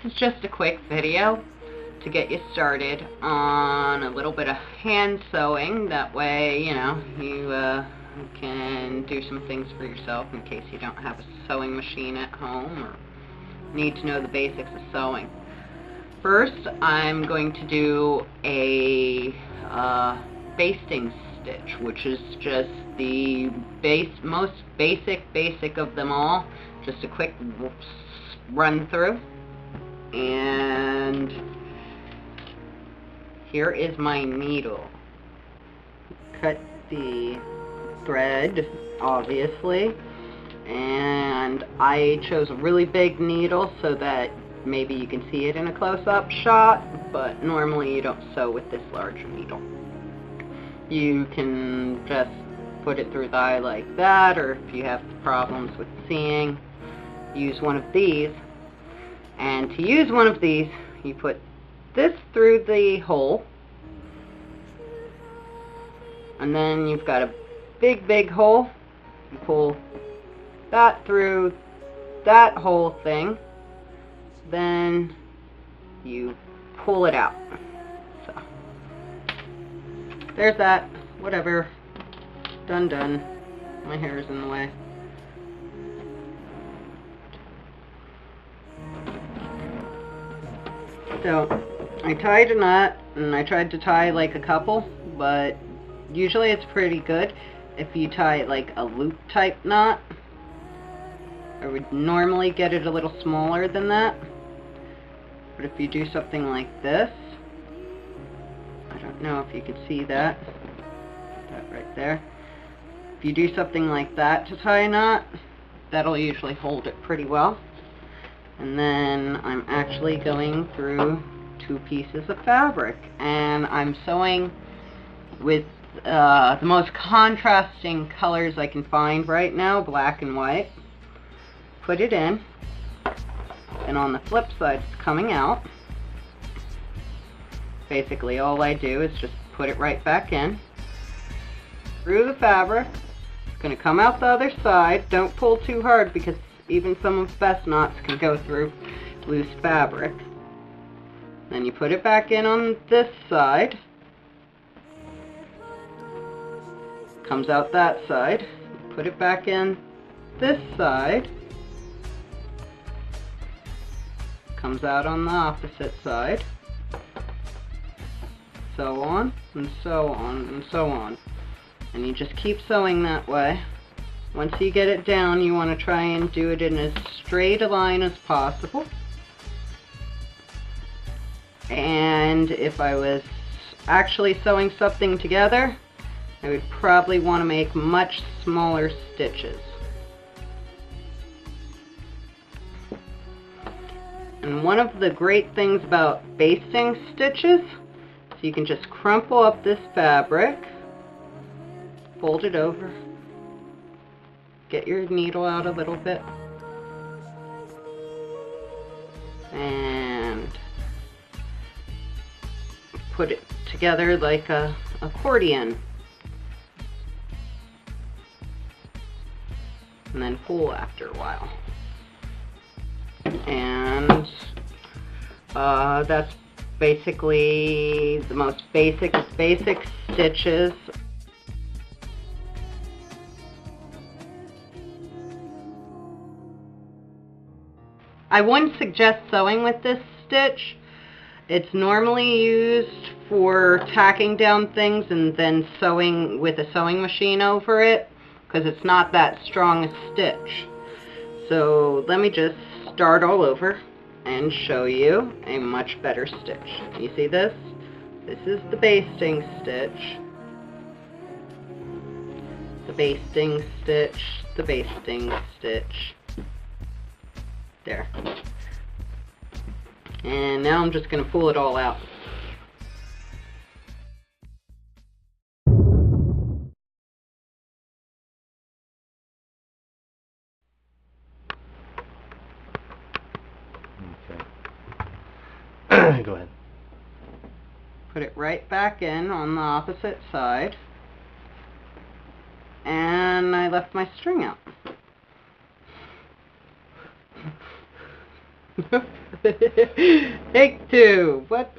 is just a quick video to get you started on a little bit of hand sewing. That way, you know, you can do some things for yourself in case you don't have a sewing machine at home or need to know the basics of sewing. First, I'm going to do a basting stitch, which is just the most basic of them all. Just a quick run through. And here is my needle. Cut the thread, obviously, and I chose a really big needle so that maybe you can see it in a close-up shot, but normally you don't sew with this larger needle. You can just put it through the eye like that, or if you have problems with seeing, use one of these. And to use one of these, you put this through the hole, and then you've got a big hole. You pull that through that whole thing, then you pull it out. So there's that. Whatever. Done. My hair is in the way. So I tied a knot, and I tried to tie like a couple, but usually it's pretty good if you tie like a loop type knot. I would normally get it a little smaller than that, but if you do something like this, I don't know if you can see that right there. If you do something like that to tie a knot, that'll usually hold it pretty well. And then I'm actually going through 2 pieces of fabric, and I'm sewing with the most contrasting colors I can find right now, black and white. Put it in, and on the flip side it's coming out. Basically all I do is just put it right back in through the fabric. It's going to come out the other side. Don't pull too hard because even some of the best knots can go through loose fabric. Then you put it back in on this side. Comes out that side. Put it back in this side. Comes out on the opposite side. So on, and so on, and so on. And you just keep sewing that way. Once you get it down, you want to try and do it in as straight a line as possible. And if I was actually sewing something together, I would probably want to make much smaller stitches. And one of the great things about basting stitches is you can just crumple up this fabric, fold it over, get your needle out a little bit, and put it together like a accordion, and then pull after a while. And that's basically the most basic stitches. I wouldn't suggest sewing with this stitch. It's normally used for tacking down things and then sewing with a sewing machine over it, because it's not that strong a stitch. So let me just start all over and show you a much better stitch. You see this? This is the basting stitch. The basting stitch. The basting stitch. There. And now I'm just going to pull it all out. Okay. Go ahead. Put it right back in on the opposite side. And I left my string out. Take two. What?